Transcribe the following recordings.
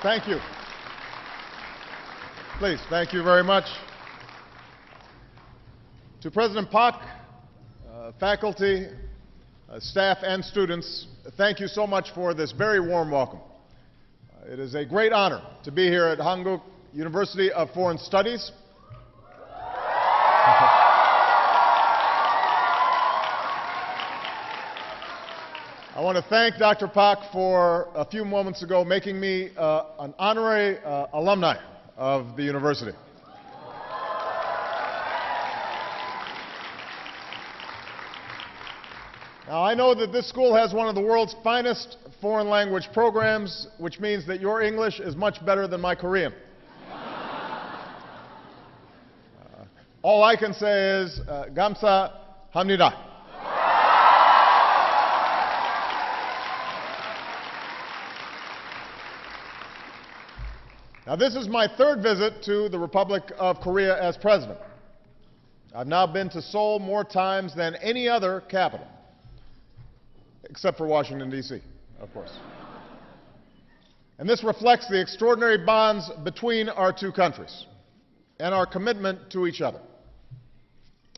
Thank you. Please, thank you very much. To President Barck, faculty, staff, and students, thank you so much for this very warm welcome. It is a great honor to be here at Hankuk University of Foreign Studies. I want to thank Dr. Barck for a few moments ago making me an honorary alumni of the university. Now, I know that this school has one of the world's finest foreign language programs, which means that your English is much better than my Korean. All I can say is, 감사합니다. Now, this is my third visit to the Republic of Korea as president. I've now been to Seoul more times than any other capital, except for Washington, D.C., of course. And this reflects the extraordinary bonds between our two countries and our commitment to each other.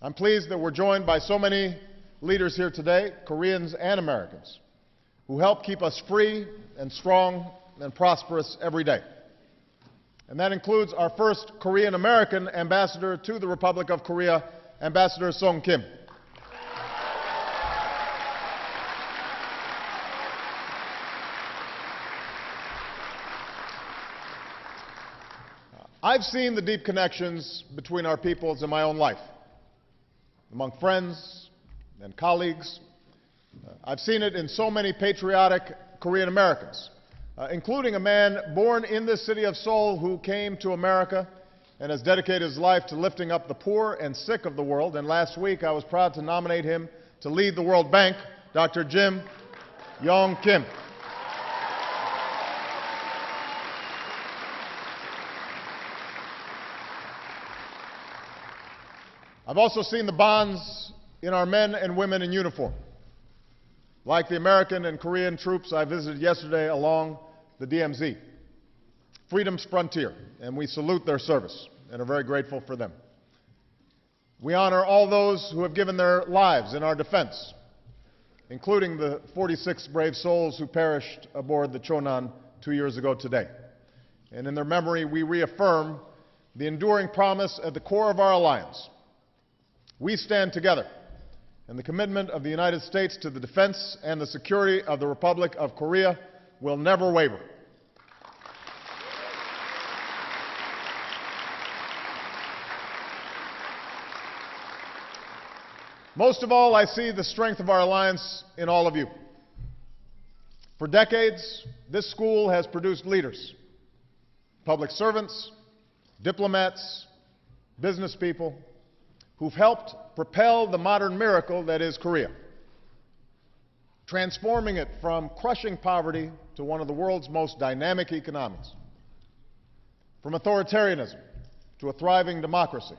I'm pleased that we're joined by so many leaders here today, Koreans and Americans, who help keep us free and strong and prosperous every day. And that includes our first Korean-American ambassador to the Republic of Korea, Ambassador Song Kim. I've seen the deep connections between our peoples in my own life, among friends and colleagues. I've seen it in so many patriotic Korean Americans, including a man born in this city of Seoul who came to America and has dedicated his life to lifting up the poor and sick of the world. And last week, I was proud to nominate him to lead the World Bank, Dr. Jim Yong Kim. I've also seen the bonds in our men and women in uniform, like the American and Korean troops I visited yesterday along the DMZ, freedom's frontier, and we salute their service and are very grateful for them. We honor all those who have given their lives in our defense, including the 46 brave souls who perished aboard the Chonan 2 years ago today. And in their memory, we reaffirm the enduring promise at the core of our alliance. We stand together, and the commitment of the United States to the defense and the security of the Republic of Korea will never waver. Most of all, I see the strength of our alliance in all of you. For decades, this school has produced leaders, public servants, diplomats, business people, who've helped propel the modern miracle that is Korea, transforming it from crushing poverty to one of the world's most dynamic economies, from authoritarianism to a thriving democracy,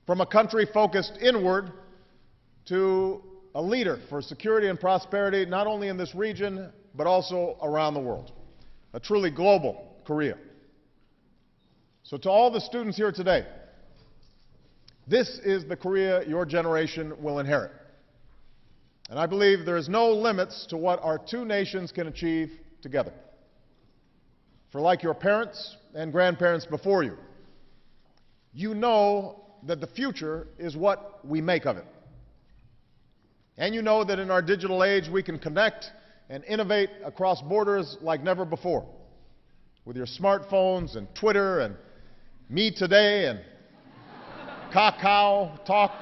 from a country focused inward to a leader for security and prosperity not only in this region but also around the world, a truly global Korea. So to all the students here today, this is the Korea your generation will inherit. And I believe there is no limits to what our two nations can achieve together. For like your parents and grandparents before you, you know that the future is what we make of it. And you know that in our digital age we can connect and innovate across borders like never before, with your smartphones and Twitter and Me Today and Kakao Talk.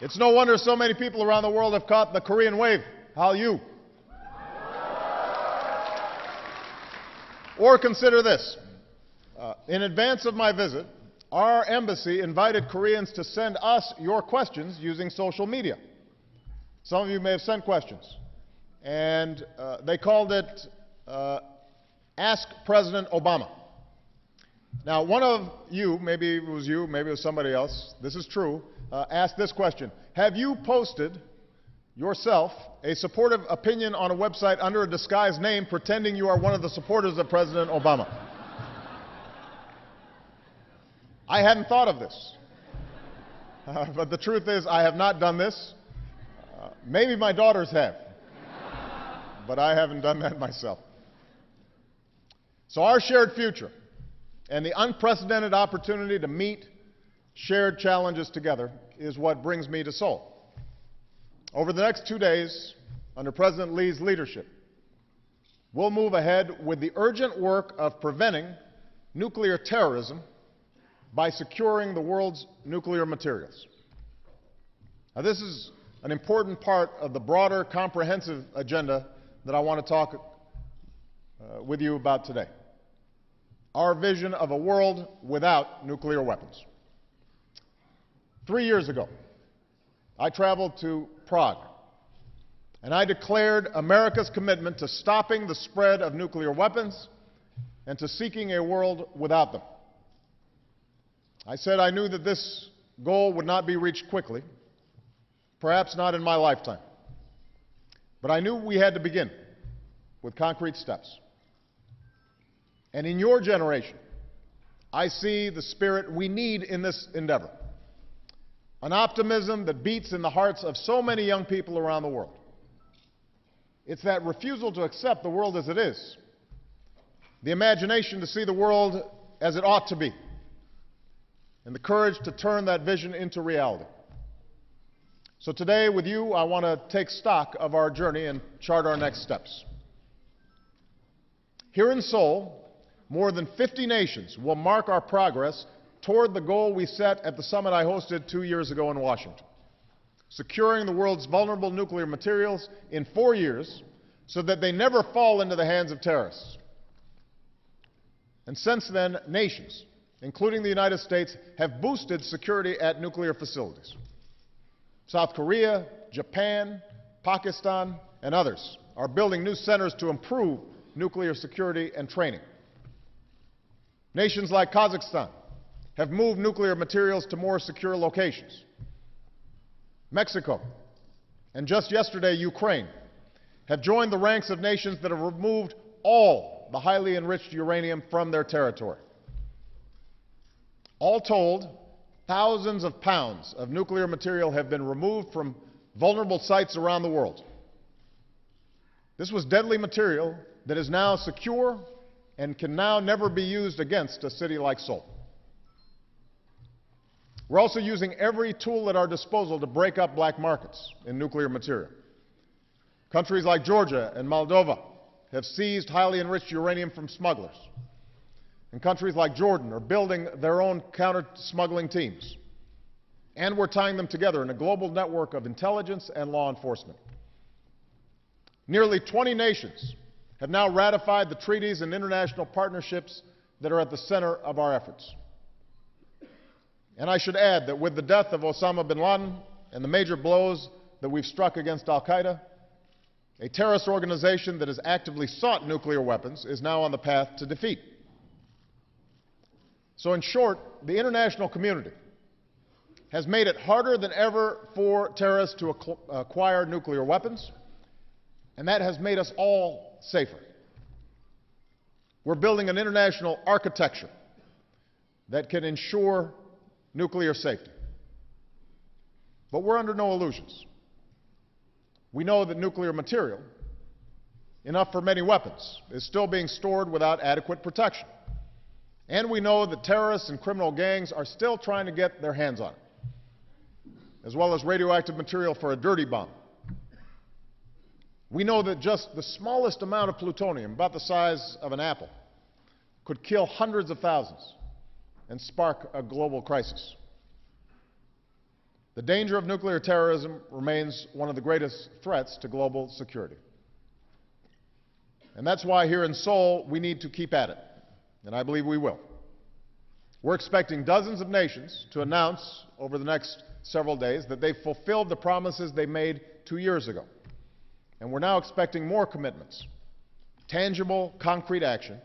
It's no wonder so many people around the world have caught the Korean wave. How you? Or consider this. In advance of my visit, our embassy invited Koreans to send us your questions using social media. Some of you may have sent questions. And they called it Ask President Obama. Now, one of you, maybe it was somebody else, this is true, asked this question: have you posted yourself a supportive opinion on a website under a disguised name, pretending you are one of the supporters of President Obama. I hadn't thought of this. But the truth is, I have not done this. Maybe my daughters have. But I haven't done that myself. So our shared future and the unprecedented opportunity to meet shared challenges together is what brings me to Seoul. Over the next 2 days, under President Lee's leadership, we'll move ahead with the urgent work of preventing nuclear terrorism by securing the world's nuclear materials. Now, this is an important part of the broader, comprehensive agenda that I want to talk with you about today. Our vision of a world without nuclear weapons. 3 years ago, I traveled to Prague, and I declared America's commitment to stopping the spread of nuclear weapons and to seeking a world without them. I said I knew that this goal would not be reached quickly, perhaps not in my lifetime. But I knew we had to begin with concrete steps. And in your generation, I see the spirit we need in this endeavor. An optimism that beats in the hearts of so many young people around the world. It's that refusal to accept the world as it is, the imagination to see the world as it ought to be, and the courage to turn that vision into reality. So today, with you, I want to take stock of our journey and chart our next steps. Here in Seoul, more than 50 nations will mark our progress toward the goal we set at the summit I hosted 2 years ago in Washington, securing the world's vulnerable nuclear materials in 4 years so that they never fall into the hands of terrorists. And since then, nations, including the United States, have boosted security at nuclear facilities. South Korea, Japan, Pakistan, and others are building new centers to improve nuclear security and training. Nations like Kazakhstan have moved nuclear materials to more secure locations. Mexico, and just yesterday, Ukraine, have joined the ranks of nations that have removed all the highly enriched uranium from their territory. All told, thousands of pounds of nuclear material have been removed from vulnerable sites around the world. This was deadly material that is now secure and can now never be used against a city like Seoul. We're also using every tool at our disposal to break up black markets in nuclear material. Countries like Georgia and Moldova have seized highly enriched uranium from smugglers. And countries like Jordan are building their own counter-smuggling teams. And we're tying them together in a global network of intelligence and law enforcement. Nearly 20 nations have now ratified the treaties and international partnerships that are at the center of our efforts. And I should add that with the death of Osama bin Laden and the major blows that we've struck against al-Qaeda, a terrorist organization that has actively sought nuclear weapons is now on the path to defeat. So in short, the international community has made it harder than ever for terrorists to acquire nuclear weapons, and that has made us all safer. We're building an international architecture that can ensure nuclear safety. But we're under no illusions. We know that nuclear material, enough for many weapons, is still being stored without adequate protection. And we know that terrorists and criminal gangs are still trying to get their hands on it, as well as radioactive material for a dirty bomb. We know that just the smallest amount of plutonium, about the size of an apple, could kill hundreds of thousands and spark a global crisis. The danger of nuclear terrorism remains one of the greatest threats to global security. And that's why here in Seoul, we need to keep at it. And I believe we will. We're expecting dozens of nations to announce over the next several days that they've fulfilled the promises they made 2 years ago. And we're now expecting more commitments, tangible, concrete action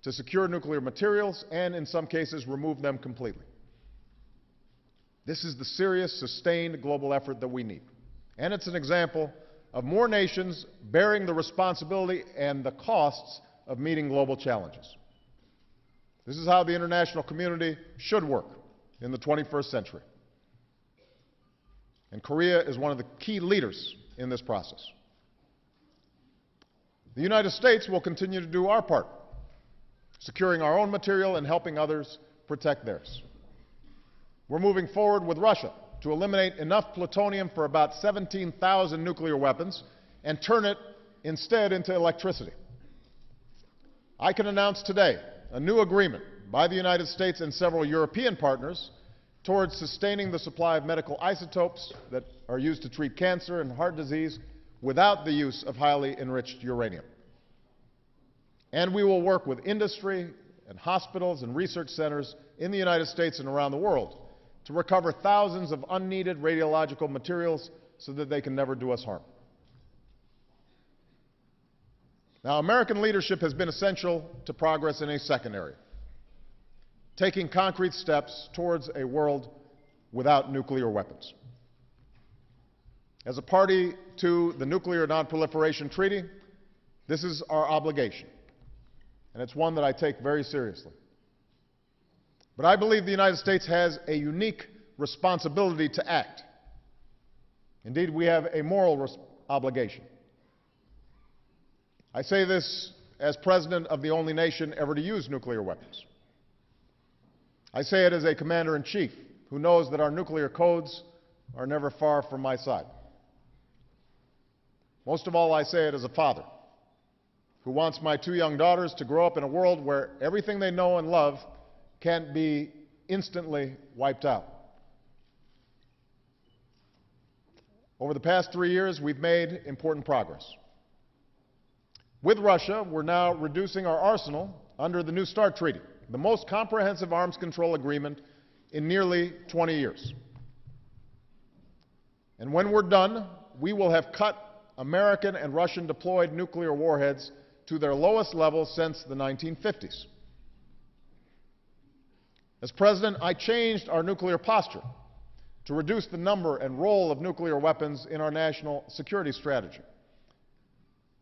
to secure nuclear materials and, in some cases, remove them completely. This is the serious, sustained global effort that we need. And it's an example of more nations bearing the responsibility and the costs of meeting global challenges. This is how the international community should work in the 21st century. And Korea is one of the key leaders in this process. The United States will continue to do our part, securing our own material and helping others protect theirs. We're moving forward with Russia to eliminate enough plutonium for about 17,000 nuclear weapons and turn it instead into electricity. I can announce today a new agreement by the United States and several European partners towards sustaining the supply of medical isotopes that are used to treat cancer and heart disease without the use of highly enriched uranium. And we will work with industry and hospitals and research centers in the United States and around the world to recover thousands of unneeded radiological materials so that they can never do us harm. Now, American leadership has been essential to progress in a second area, taking concrete steps towards a world without nuclear weapons. As a party to the Nuclear Non-Proliferation Treaty, this is our obligation, and it's one that I take very seriously. But I believe the United States has a unique responsibility to act. Indeed, we have a moral obligation. I say this as president of the only nation ever to use nuclear weapons. I say it as a commander-in-chief who knows that our nuclear codes are never far from my side. Most of all, I say it as a father who wants my two young daughters to grow up in a world where everything they know and love can't be instantly wiped out. Over the past 3 years, we've made important progress. With Russia, we're now reducing our arsenal under the New START Treaty, the most comprehensive arms control agreement in nearly 20 years. And when we're done, we will have cut American and Russian deployed nuclear warheads to their lowest level since the 1950s. As president, I changed our nuclear posture to reduce the number and role of nuclear weapons in our national security strategy.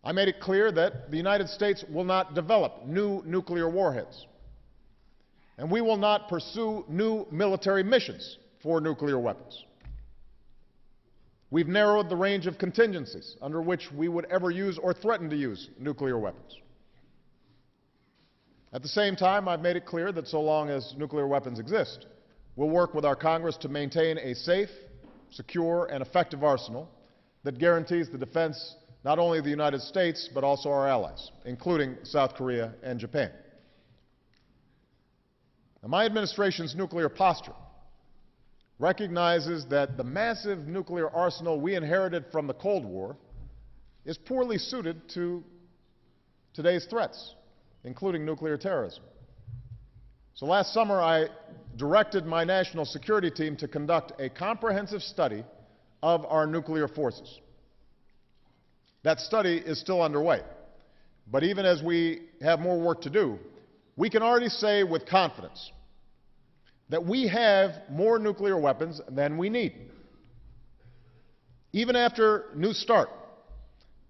I made it clear that the United States will not develop new nuclear warheads, and we will not pursue new military missions for nuclear weapons. We've narrowed the range of contingencies under which we would ever use or threaten to use nuclear weapons. At the same time, I've made it clear that so long as nuclear weapons exist, we'll work with our Congress to maintain a safe, secure, and effective arsenal that guarantees the defense not only of the United States, but also our allies, including South Korea and Japan. Now, my administration's nuclear posture recognizes that the massive nuclear arsenal we inherited from the Cold War is poorly suited to today's threats, including nuclear terrorism. So last summer, I directed my national security team to conduct a comprehensive study of our nuclear forces. That study is still underway, but even as we have more work to do, we can already say with confidence that we have more nuclear weapons than we need. Even after New START,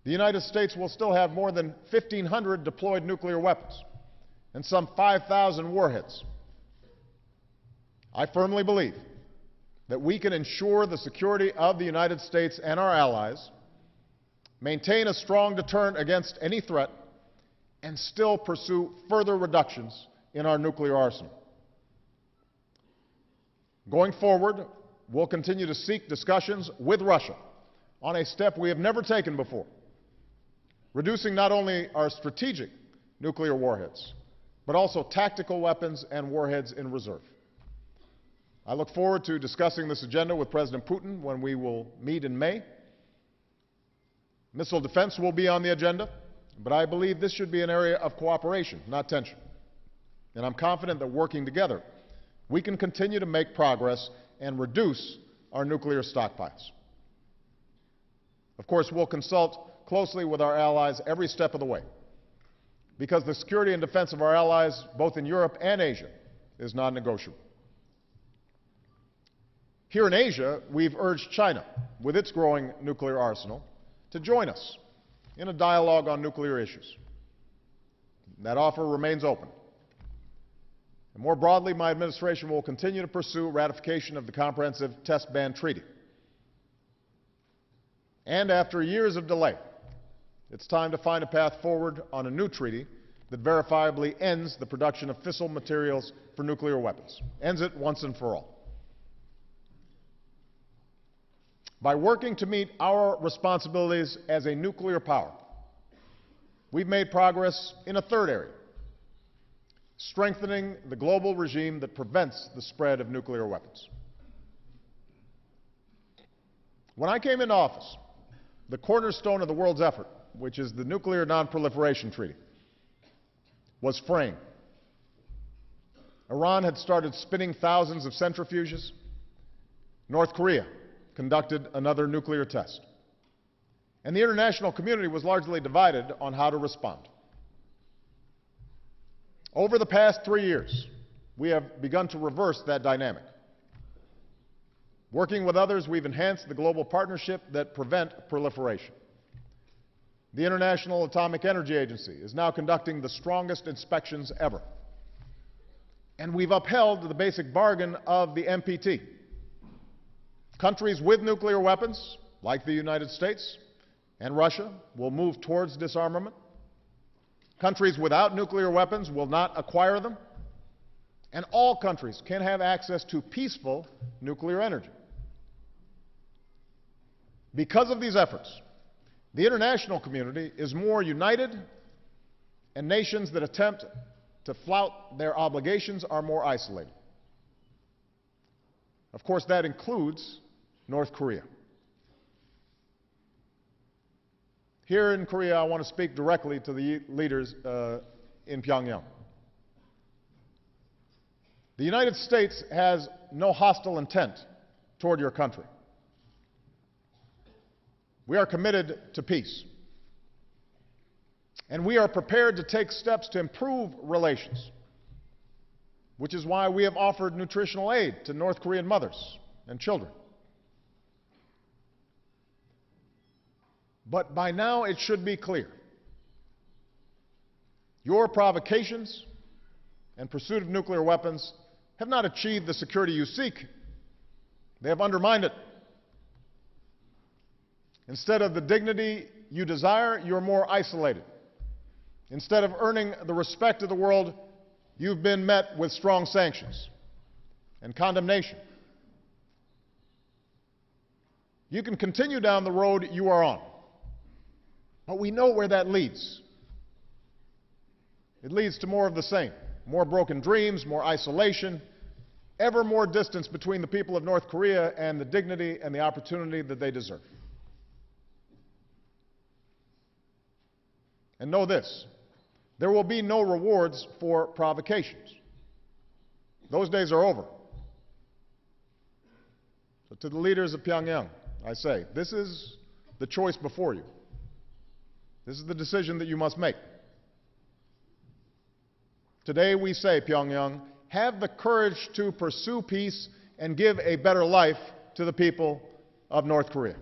the United States will still have more than 1,500 deployed nuclear weapons and some 5,000 warheads. I firmly believe that we can ensure the security of the United States and our allies, maintain a strong deterrent against any threat, and still pursue further reductions in our nuclear arsenal. Going forward, we'll continue to seek discussions with Russia on a step we have never taken before, reducing not only our strategic nuclear warheads, but also tactical weapons and warheads in reserve. I look forward to discussing this agenda with President Putin when we will meet in May. Missile defense will be on the agenda, but I believe this should be an area of cooperation, not tension. And I'm confident that working together, we can continue to make progress and reduce our nuclear stockpiles. Of course, we'll consult closely with our allies every step of the way, because the security and defense of our allies, both in Europe and Asia, is non-negotiable. Here in Asia, we've urged China, with its growing nuclear arsenal, to join us in a dialogue on nuclear issues. That offer remains open. And more broadly, my administration will continue to pursue ratification of the Comprehensive Test Ban Treaty. And after years of delay, it's time to find a path forward on a new treaty that verifiably ends the production of fissile materials for nuclear weapons, ends it once and for all. By working to meet our responsibilities as a nuclear power, we've made progress in a third area: strengthening the global regime that prevents the spread of nuclear weapons. When I came into office, the cornerstone of the world's effort, which is the Nuclear Non-Proliferation Treaty, was framed. Iran had started spinning thousands of centrifuges. North Korea conducted another nuclear test. And the international community was largely divided on how to respond. Over the past 3 years, we have begun to reverse that dynamic. Working with others, we've enhanced the global partnership that prevent proliferation. The International Atomic Energy Agency is now conducting the strongest inspections ever. And we've upheld the basic bargain of the NPT. Countries with nuclear weapons, like the United States and Russia, will move towards disarmament. Countries without nuclear weapons will not acquire them. And all countries can have access to peaceful nuclear energy. Because of these efforts, the international community is more united, and nations that attempt to flout their obligations are more isolated. Of course, that includes North Korea. Here in Korea, I want to speak directly to the leaders in Pyongyang. The United States has no hostile intent toward your country. We are committed to peace. And we are prepared to take steps to improve relations, which is why we have offered nutritional aid to North Korean mothers and children. But by now it should be clear: your provocations and pursuit of nuclear weapons have not achieved the security you seek. They have undermined it. Instead of the dignity you desire, you're more isolated. Instead of earning the respect of the world, you've been met with strong sanctions and condemnation. You can continue down the road you are on, but we know where that leads. It leads to more of the same: more broken dreams, more isolation, ever more distance between the people of North Korea and the dignity and the opportunity that they deserve. And know this: there will be no rewards for provocations. Those days are over. So to the leaders of Pyongyang, I say, this is the choice before you. This is the decision that you must make. Today we say, Pyongyang, have the courage to pursue peace and give a better life to the people of North Korea.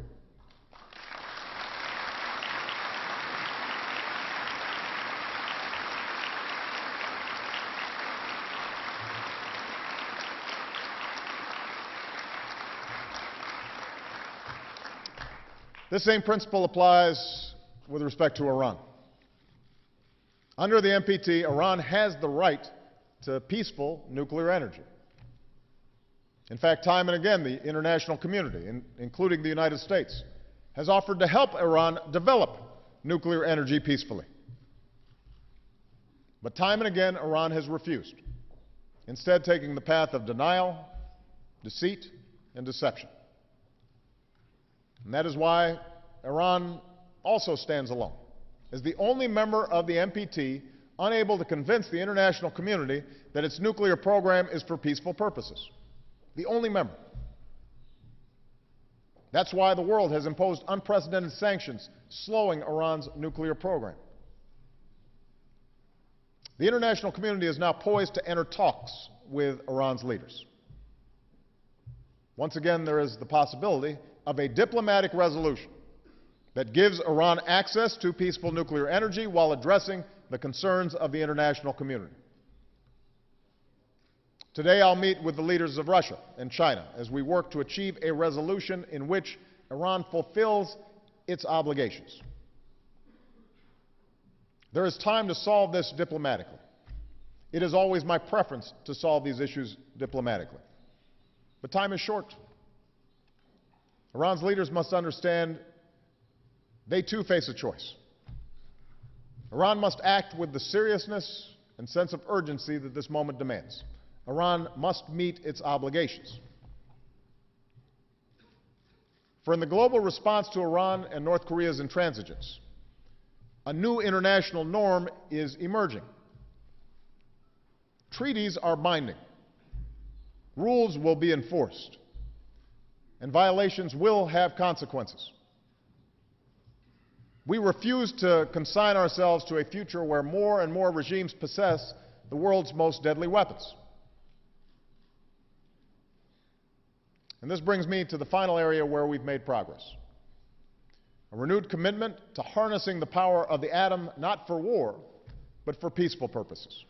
This same principle applies with respect to Iran. Under the NPT, Iran has the right to peaceful nuclear energy. In fact, time and again, the international community, including the United States, has offered to help Iran develop nuclear energy peacefully. But time and again, Iran has refused, instead taking the path of denial, deceit, and deception. And that is why Iran also stands alone, as the only member of the NPT unable to convince the international community that its nuclear program is for peaceful purposes. The only member. That's why the world has imposed unprecedented sanctions, slowing Iran's nuclear program. The international community is now poised to enter talks with Iran's leaders. Once again, there is the possibility of a diplomatic resolution that gives Iran access to peaceful nuclear energy while addressing the concerns of the international community. Today, I'll meet with the leaders of Russia and China as we work to achieve a resolution in which Iran fulfills its obligations. There is time to solve this diplomatically. It is always my preference to solve these issues diplomatically. But time is short. Iran's leaders must understand they too face a choice. Iran must act with the seriousness and sense of urgency that this moment demands. Iran must meet its obligations. For in the global response to Iran and North Korea's intransigence, a new international norm is emerging. Treaties are binding. Rules will be enforced. And violations will have consequences. We refuse to consign ourselves to a future where more and more regimes possess the world's most deadly weapons. And this brings me to the final area where we've made progress. A renewed commitment to harnessing the power of the atom, not for war, but for peaceful purposes.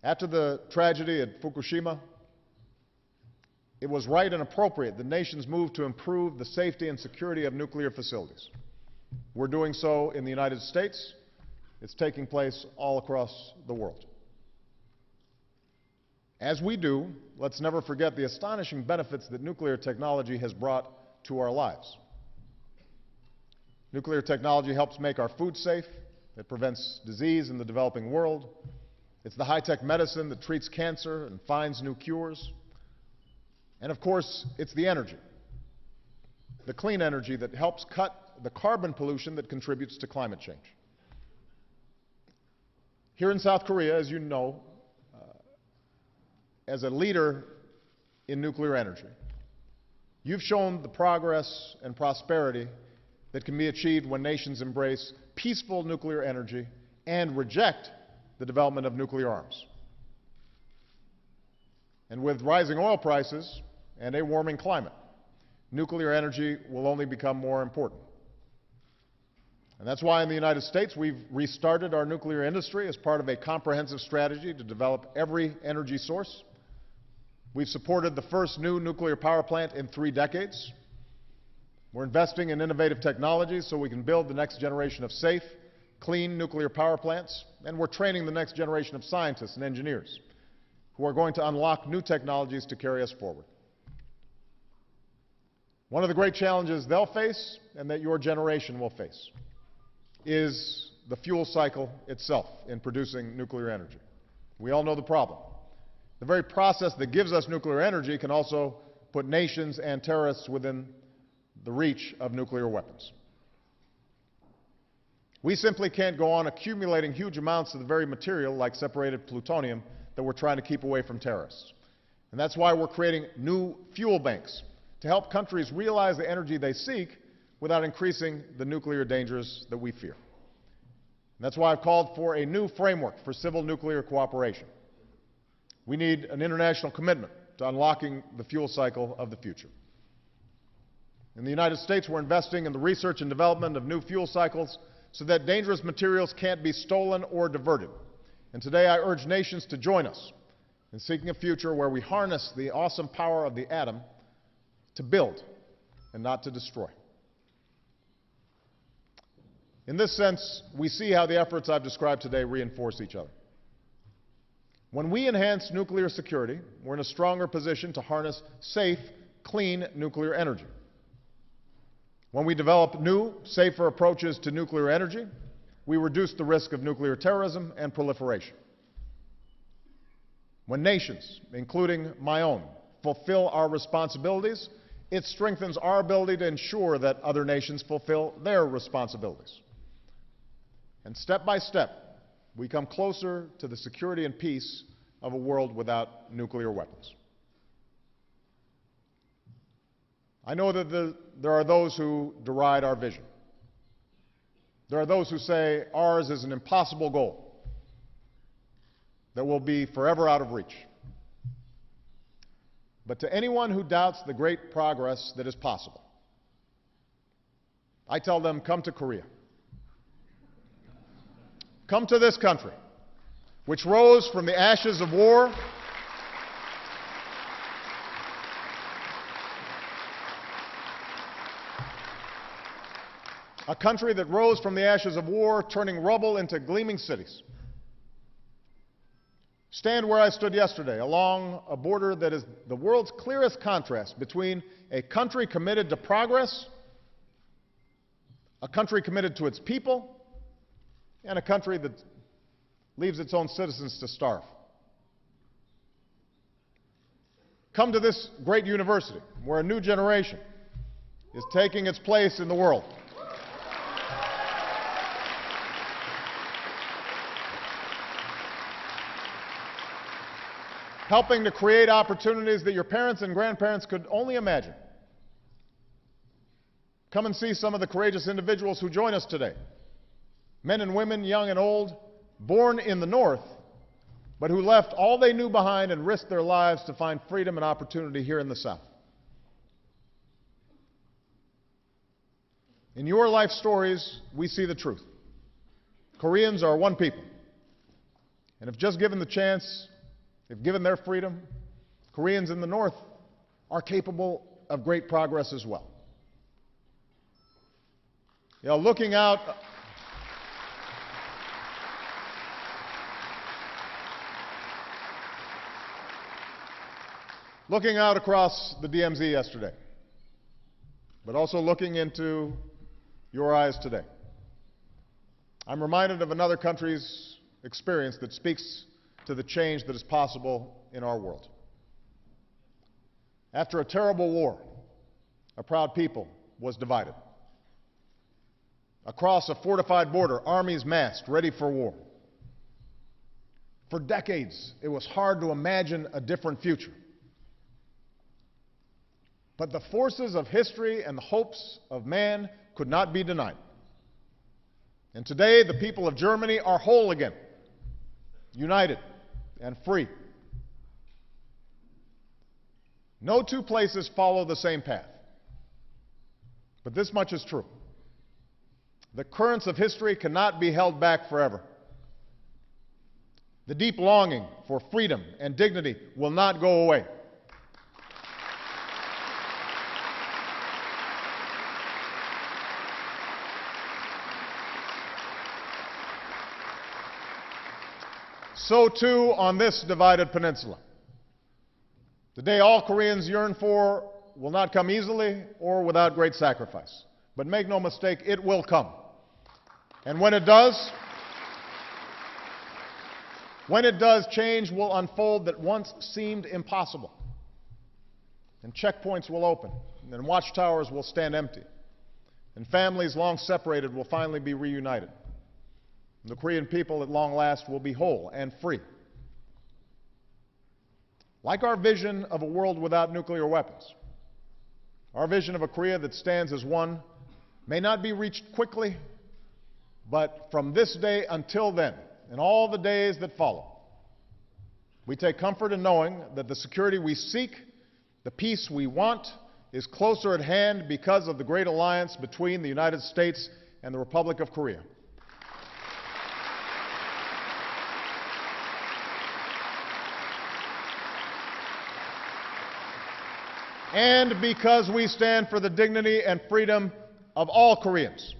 After the tragedy at Fukushima, it was right and appropriate that nations moved to improve the safety and security of nuclear facilities. We're doing so in the United States. It's taking place all across the world. As we do, let's never forget the astonishing benefits that nuclear technology has brought to our lives. Nuclear technology helps make our food safe. It prevents disease in the developing world. It's the high-tech medicine that treats cancer and finds new cures. And of course, it's the energy, the clean energy that helps cut the carbon pollution that contributes to climate change. Here in South Korea, as you know, as a leader in nuclear energy, you've shown the progress and prosperity that can be achieved when nations embrace peaceful nuclear energy and reject the development of nuclear arms. And with rising oil prices and a warming climate, nuclear energy will only become more important. And that's why in the United States we've restarted our nuclear industry as part of a comprehensive strategy to develop every energy source. We've supported the first new nuclear power plant in 3 decades. We're investing in innovative technologies so we can build the next generation of safe, clean nuclear power plants, and we're training the next generation of scientists and engineers who are going to unlock new technologies to carry us forward. One of the great challenges they'll face, and that your generation will face, is the fuel cycle itself in producing nuclear energy. We all know the problem. The very process that gives us nuclear energy can also put nations and terrorists within the reach of nuclear weapons. We simply can't go on accumulating huge amounts of the very material, like separated plutonium, that we're trying to keep away from terrorists. And that's why we're creating new fuel banks to help countries realize the energy they seek without increasing the nuclear dangers that we fear. And that's why I've called for a new framework for civil nuclear cooperation. We need an international commitment to unlocking the fuel cycle of the future. In the United States, we're investing in the research and development of new fuel cycles so that dangerous materials can't be stolen or diverted. And today I urge nations to join us in seeking a future where we harness the awesome power of the atom to build and not to destroy. In this sense, we see how the efforts I've described today reinforce each other. When we enhance nuclear security, we're in a stronger position to harness safe, clean nuclear energy. When we develop new, safer approaches to nuclear energy, we reduce the risk of nuclear terrorism and proliferation. When nations, including my own, fulfill our responsibilities, it strengthens our ability to ensure that other nations fulfill their responsibilities. And step by step, we come closer to the security and peace of a world without nuclear weapons. I know that there are those who deride our vision. There are those who say ours is an impossible goal that will be forever out of reach. But to anyone who doubts the great progress that is possible, I tell them, come to Korea. Come to this country, which rose from the ashes of war, a country that rose from the ashes of war, turning rubble into gleaming cities. Stand where I stood yesterday, along a border that is the world's clearest contrast between a country committed to progress, a country committed to its people, and a country that leaves its own citizens to starve. Come to this great university, where a new generation is taking its place in the world. Helping to create opportunities that your parents and grandparents could only imagine. Come and see some of the courageous individuals who join us today. Men and women, young and old, born in the North, but who left all they knew behind and risked their lives to find freedom and opportunity here in the South. In your life stories, we see the truth. Koreans are one people. And if just given the chance, if given their freedom, Koreans in the North are capable of great progress as well. You know, looking out across the DMZ yesterday, but also looking into your eyes today, I'm reminded of another country's experience that speaks to the change that is possible in our world. After a terrible war, a proud people was divided. Across a fortified border, armies massed, ready for war. For decades, it was hard to imagine a different future. But the forces of history and the hopes of man could not be denied. And today, the people of Germany are whole again, united and free. No two places follow the same path. But this much is true. The currents of history cannot be held back forever. The deep longing for freedom and dignity will not go away. So too on this divided peninsula. The day all Koreans yearn for will not come easily or without great sacrifice. But make no mistake, it will come. And when it does, change will unfold that once seemed impossible. And checkpoints will open, and watchtowers will stand empty, and families long separated will finally be reunited. The Korean people at long last will be whole and free. Like our vision of a world without nuclear weapons, our vision of a Korea that stands as one may not be reached quickly, but from this day until then, and all the days that follow, we take comfort in knowing that the security we seek, the peace we want, is closer at hand because of the great alliance between the United States and the Republic of Korea. And because we stand for the dignity and freedom of all Koreans.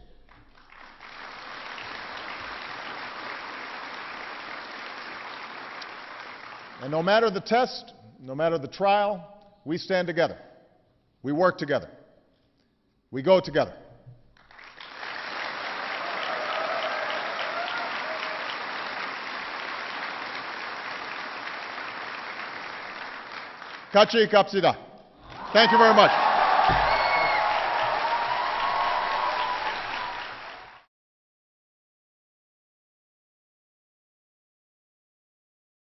And no matter the test, no matter the trial, we stand together. We work together. We go together. 같이 갑시다. Thank you very much.